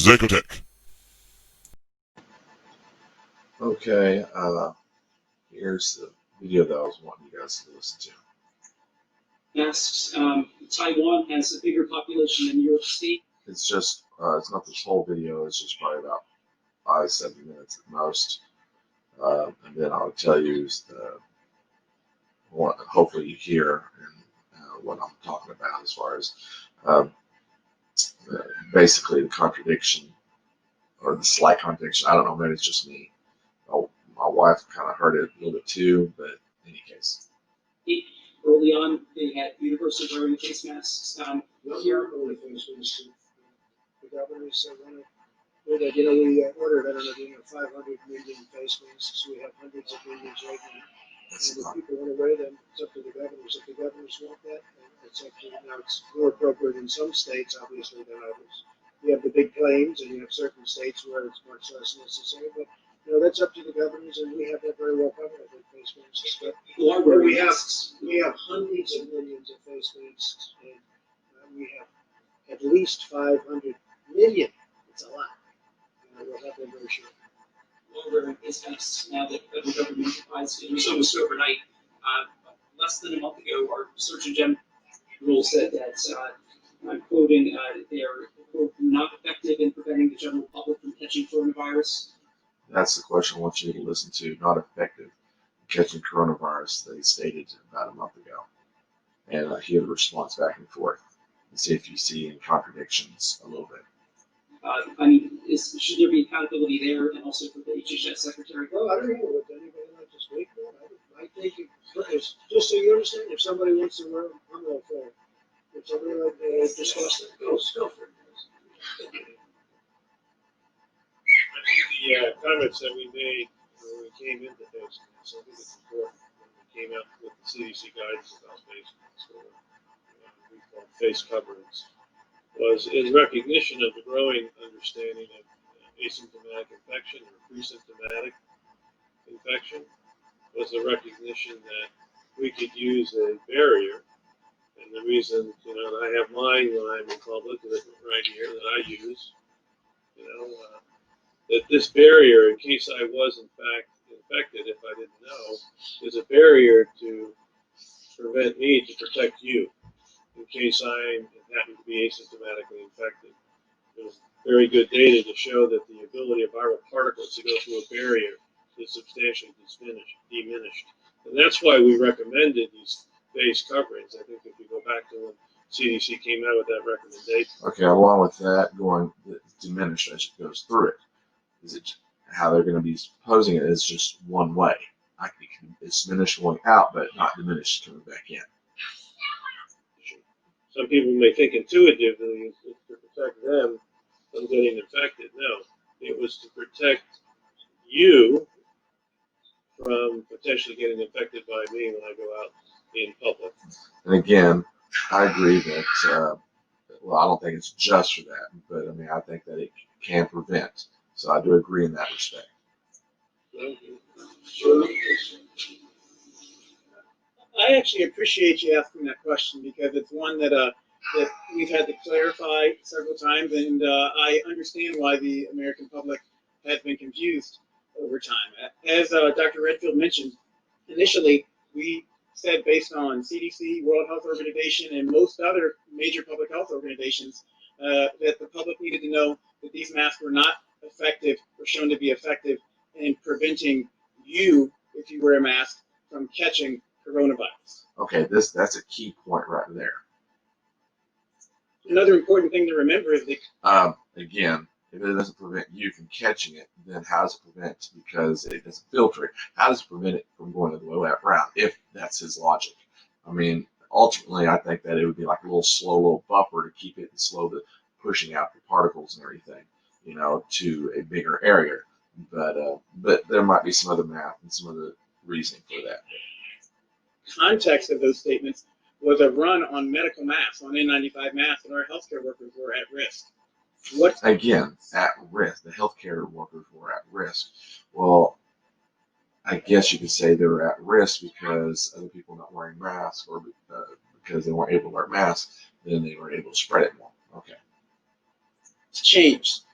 ZAkOtech. Okay, here's the video that I was wanting you guys to listen to. Asks, Taiwan has a bigger population than New York State. It's just, it's not this whole video, it's just probably about 5-7 minutes at most. And then I'll tell you what hopefully you hear and what I'm talking about as far as basically the contradiction or the slight contradiction. I don't know, maybe it's just me. My wife kind of heard it a little bit too, but in any case. Early on, they had universal wearing face masks. Here, only face masks. The governor said, we ordered, I don't know, 500 million face masks. We have hundreds of millions right now. And if people want to wear them, it's up to the governors. If the governors want that, it's up to them. Now, it's more appropriate in some states, obviously, than others. You have the big claims, and you have certain states where it's much less necessary. But that's up to the governors, and we have that very well covered with face masks. But where we have hundreds of millions of face masks, and we have at least 500 million. It's a lot. We'll have them very short. wearing face masks now that the federal government provides. It was almost overnight. Less than a month ago, our Surgeon General said that, I'm quoting, they're quote, not effective in preventing the general public from catching coronavirus. That's the question I want you to listen to. Not effective in catching coronavirus, they stated about a month ago. And hear the response back and forth and see if you see any contradictions a little bit. Should there be accountability there and also for the HHS secretary? Well, I don't know. Would anybody like to speak? I think, just so you understand, if somebody wants to wear them, I'm all for it. If somebody like to discuss it, go for it. I think the comments that we made when we came into face masks, I think it's important when we came out with the CDC guidance about face masks, or we call face coverings, was in recognition of the growing understanding of asymptomatic infection or pre-symptomatic infection, was the recognition that we could use a barrier. And the reason, I have mine when I'm in public right here that I use, that this barrier, in case I was in fact infected, if I didn't know, is a barrier to prevent me to protect you in case I happen to be asymptomatically infected. There's very good data to show that the ability of viral particles to go through a barrier is substantially diminished. And that's why we recommended these face coverings. I think if you go back to when CDC came out with that recommendation. Okay, along with that, diminished as it goes through it. Is it how they're going to be posing it is just one way. It's diminished going out, but not diminished coming back in. Some people may think intuitively it's to protect them from getting infected. No, it was to protect you from potentially getting infected by me when I go out in public. And again, I agree that, I don't think it's just for that, but I think that it can prevent. So I do agree in that respect. I actually appreciate you asking that question because it's one that we've had to clarify several times, and I understand why the American public has been confused over time. As Dr. Redfield mentioned, initially we said based on CDC, World Health Organization, and most other major public health organizations that the public needed to know that these masks were not effective or shown to be effective in preventing you, if you wear a mask, from catching coronavirus. Okay, that's a key point right there. Another important thing to remember is that again, if it doesn't prevent you from catching it, then how does it prevent? Because it doesn't filter it. How does it prevent it from going the way around? If that's his logic. Ultimately, I think that it would be like a slow little buffer to keep it slow to pushing out the particles and everything, to a bigger area. But there might be some other math and some other reasoning for that. Context of those statements was a run on medical masks, on N95 masks, and our healthcare workers were at risk. Again, at risk. The healthcare workers were at risk. Well, I guess you could say they were at risk because other people not wearing masks, or because they weren't able to wear masks, then they were able to spread it more. Okay. It's changed.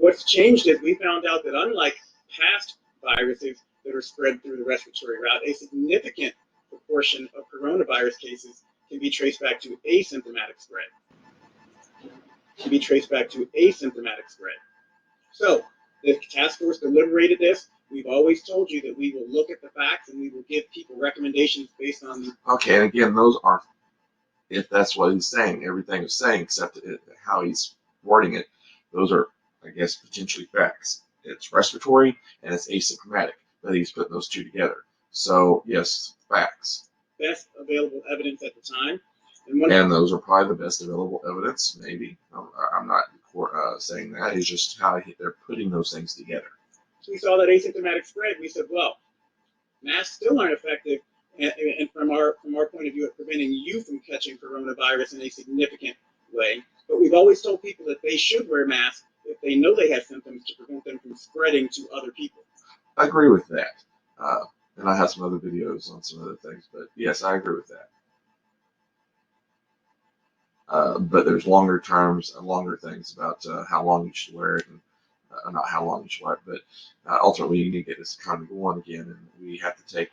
What's changed is we found out that unlike past viruses that are spread through the respiratory route, a significant proportion of coronavirus cases can be traced back to asymptomatic spread. So the task force deliberated this. We've always told you that we will look at the facts and we will give people recommendations based on the. Okay, and again, those are, if that's what he's saying, everything he's saying except how he's wording it, those are, I guess, potentially facts. It's respiratory and it's asymptomatic, but he's putting those two together. So yes, facts. Best available evidence at the time. And those are probably the best available evidence, maybe. I'm not saying that. It's just how they're putting those things together. We saw that asymptomatic spread. We said, well, masks still aren't effective, and from our point of view, at preventing you from catching coronavirus in a significant way. But we've always told people that they should wear masks if they know they have symptoms to prevent them from spreading to other people. I agree with that. And I have some other videos on some other things, but yes, I agree with that. But there's longer terms and longer things about how long you should wear it, and not how long you should wear it, but ultimately you need to get this economy going again, and we have to take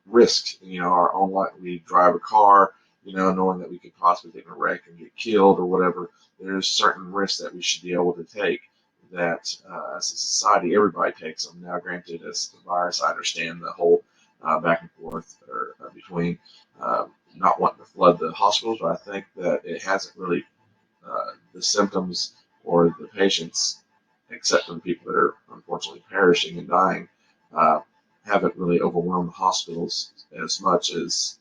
risks. You know, our own life. We drive a car, you know, knowing that we could possibly get in a wreck and get killed or whatever. There's certain risks that we should be able to take that as a society, everybody takes them. Now, granted, as the virus, I understand the whole back and forth between not wanting to flood the hospitals, but I think that it hasn't really, the symptoms or the patients, except for the people that are unfortunately perishing and dying, haven't really overwhelmed the hospitals as much as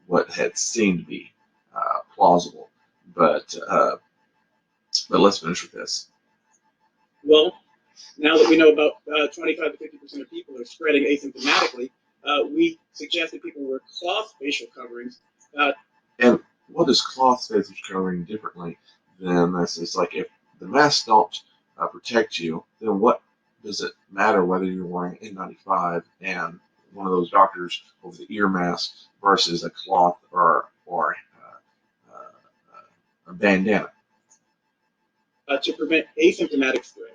what had seemed to be plausible. But let's finish with this. Well, now that we know about 25 to 50% of people are spreading asymptomatically, we suggest that people wear cloth facial coverings. And what is cloth facial covering differently than this? It's like if the masks don't protect you, then what does it matter whether you're wearing N95 and one of those doctors over the ear mask versus a cloth or a bandana? To prevent asymptomatic spread.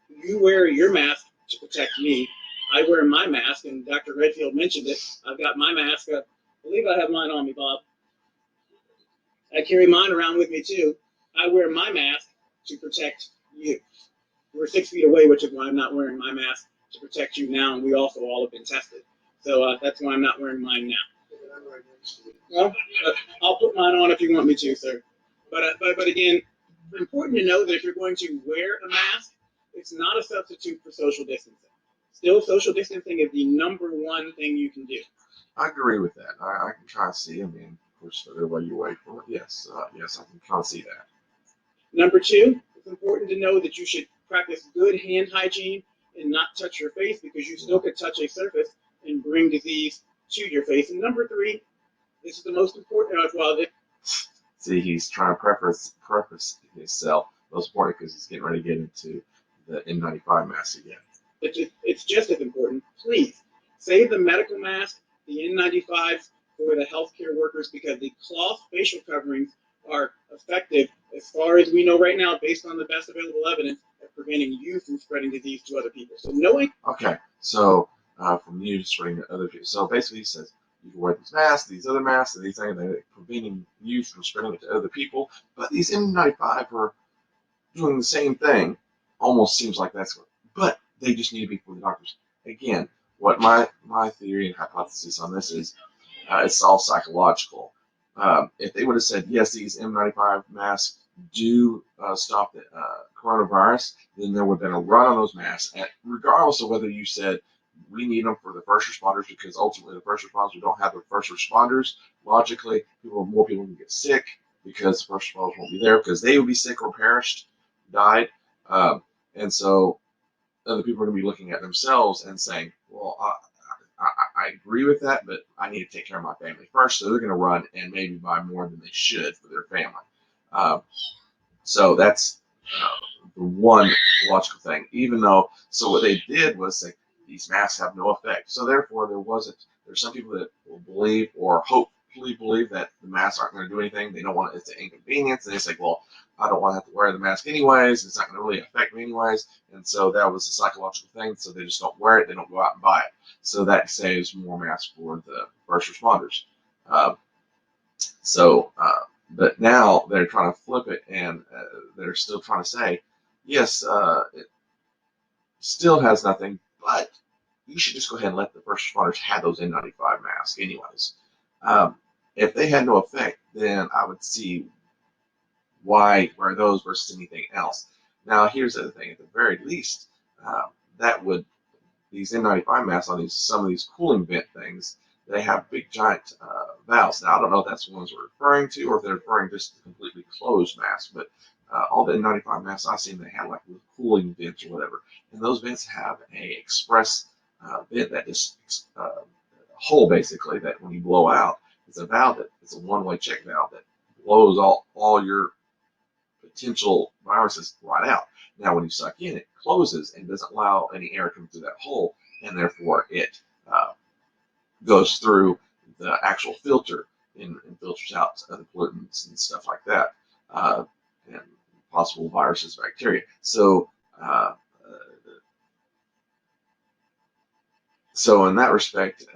You wear your mask to protect me. I wear my mask, and Dr. Redfield mentioned it. I've got my mask. I believe I have mine on me, Bob. I carry mine around with me too. I wear my mask to protect you. We're 6 feet away, which is why I'm not wearing my mask to protect you now, and we also all have been tested. So that's why I'm not wearing mine now. Well, I'll put mine on if you want me to, sir. But again, it's important to know that if you're going to wear a mask, it's not a substitute for social distancing. Still, social distancing is the #1 thing you can do. I agree with that. I can kind of see. I mean, of course, the way you wait for it. Yes, yes, I can kind of see that. #2, it's important to know that you should practice good hand hygiene and not touch your face, because you still could touch a surface and bring disease to your face. And #3, this is the most important. See, he's trying to preface himself. Most important because he's getting ready to get into the N95 mask again. It's just as important. Please save the medical mask, the N95s for the healthcare workers, because the cloth facial coverings are effective, as far as we know right now, based on the best available evidence, at preventing you from spreading disease to other people. So knowing. Okay, so from you spreading to other people. So basically, he says you can wear these masks, these other masks, and these things that are preventing you from spreading it to other people. But these N95 are doing the same thing. Almost seems like that's what. But they just need to be for the doctors. Again, what my theory and hypothesis on this is, it's all psychological. If they would have said, yes, these N95 masks do stop the coronavirus, then there would have been a run on those masks, regardless of whether you said, we need them for the first responders, because ultimately the first responders, we don't have the first responders. Logically, more people will get sick because the first responders won't be there because they will be sick or perished, died. And so other people are going to be looking at themselves and saying, well, I agree with that, but I need to take care of my family first. So they're going to run and maybe buy more than they should for their family. So that's the one logical thing. Even though, so what they did was say, these masks have no effect. So therefore, there's some people that will believe or hope truly believe that the masks aren't going to do anything. They don't want it's an inconvenience, and they say, well, I don't want to have to wear the mask anyways. It's not going to really affect me anyways. And so that was a psychological thing. So they just don't wear it. They don't go out and buy it. So that saves more masks for the first responders. But now they're trying to flip it, and they're still trying to say, yes, it still has nothing, but you should just go ahead and let the first responders have those N95 masks anyways. If they had no effect, then I would see why wear those versus anything else. Now, here's the other thing. At the very least, these N95 masks on some of these cooling vent things, they have big giant valves. Now, I don't know if that's the ones we're referring to or if they're referring just to completely closed masks, but all the N95 masks I've seen, they have like cooling vents or whatever. And those vents have a express vent that just, a hole basically, that when you blow out, it's a valve it's a one-way check valve that blows all your potential viruses right out. Now, when you suck in, it closes and doesn't allow any air to come through that hole, and therefore it goes through the actual filter and filters out other pollutants and stuff like that, and possible viruses, bacteria. So in that respect,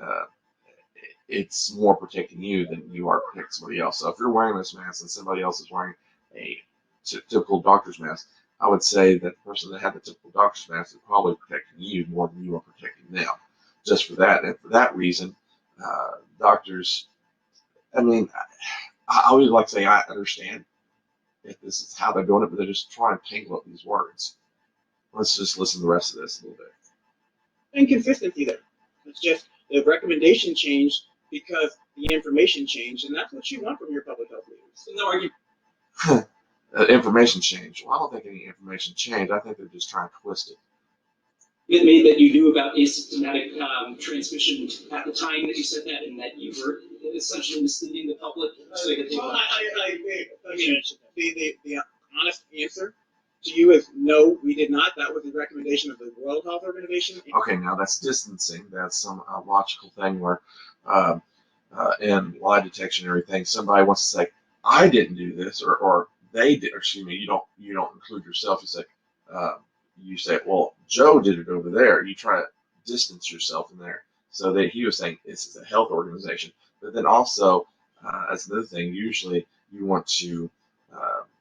it's more protecting you than you are protecting somebody else. So if you're wearing this mask and somebody else is wearing a typical doctor's mask, I would say that the person that had the typical doctor's mask is probably protecting you more than you are protecting them. Just for that, and for that reason, doctors, I mean, I always like to say I understand if this is how they're doing it, but they're just trying to tangle up these words. Let's just listen to the rest of this a little bit. Inconsistency there. It's just the recommendation changed because the information changed, and that's what you want from your public health leaders. So no argument. Information change. Well, I don't think any information changed. I think they're just trying to twist it. It made that you knew about asymptomatic transmission at the time that you said that, and that you were essentially misleading the public so that they Well, the honest answer to you is no, we did not. That was the recommendation of the World Health Organization. Okay, now that's distancing. That's some logical thing where, in lie detection and everything, somebody wants to say, "I didn't do this," or they did. Or excuse me, you don't include yourself. You say, "Well, Joe did it over there." You try to distance yourself in there. So that he was saying this is a health organization, but then also, as another thing, usually you want to.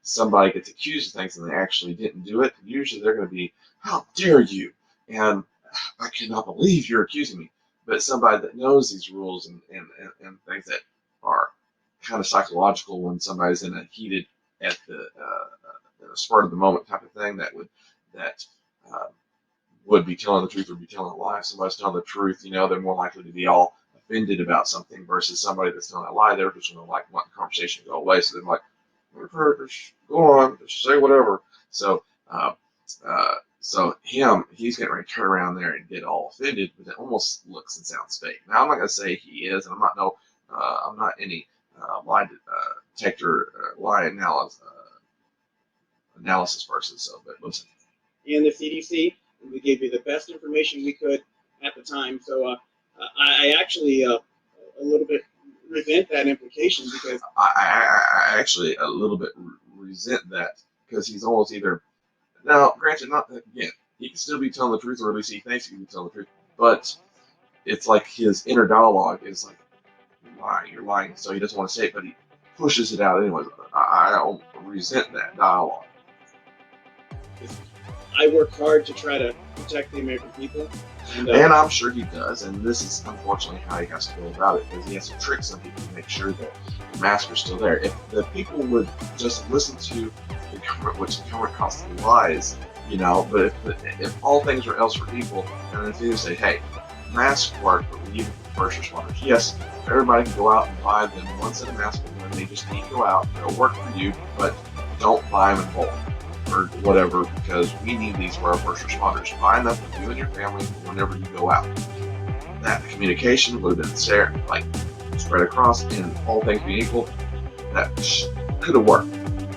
Somebody gets accused of things and they actually didn't do it. Usually they're going to be, "How dare you?" And "I cannot believe you're accusing me." But somebody that knows these rules and things that are kind of psychological when somebody's in a heated at the spur of the moment type of thing that would be telling the truth or be telling a lie. If somebody's telling the truth, they're more likely to be all offended about something versus somebody that's telling a lie. They're just going to want the conversation to go away. So they're like, "Just go on, just say whatever." So he's getting ready to turn around there and get all offended, but it almost looks and sounds fake. Now, I'm not going to say he is, and I'm not any lie detector, lie analysis person. So, but listen. And the CDC, we gave you the best information we could at the time. So I actually a little bit resent that implication because I actually a little bit resent that because he's almost either, now granted, not again, he can still be telling the truth, or at least he thinks he can be telling the truth, but it's like his inner dialogue is like, you're lying, so he doesn't want to say it, but he pushes it out anyways. I resent that dialogue. I work hard to try to protect the American people. And I'm sure he does, and this is unfortunately how he has to go about it, because he has to trick some people to make sure that the mask are still there. If the people would just listen to the government, which the government constantly lies, but if all things were else were equal, and if you say, "Hey, masks work, but we need them for first responders." Yes, everybody can go out and buy them one set of masks, and they just need to go out. They'll work for you, but don't buy them in bulk or whatever, because we need these for our first responders. Buy enough for you and your family whenever you go out. That communication would have been spread across, and all things being equal, that could have worked.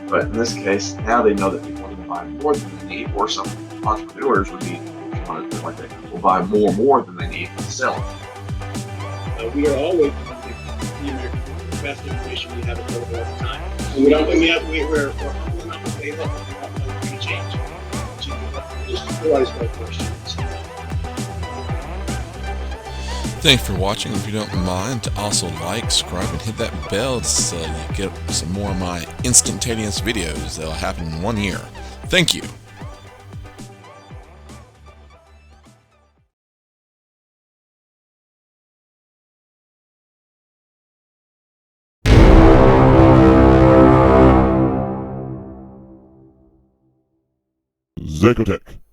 But in this case, now they know that people are going to buy more than they need, or some entrepreneurs would be like they will buy more than they need to sell it. We are always going to the American people. the best information we have available at the time. And we're humble enough to say, look, we don't know what's going to change. Just realize my questions. Thanks for watching. If you don't mind, to also like, subscribe, and hit that bell so you get some more of my instantaneous videos. They'll happen in 1 year. Thank you. ZAkOtech.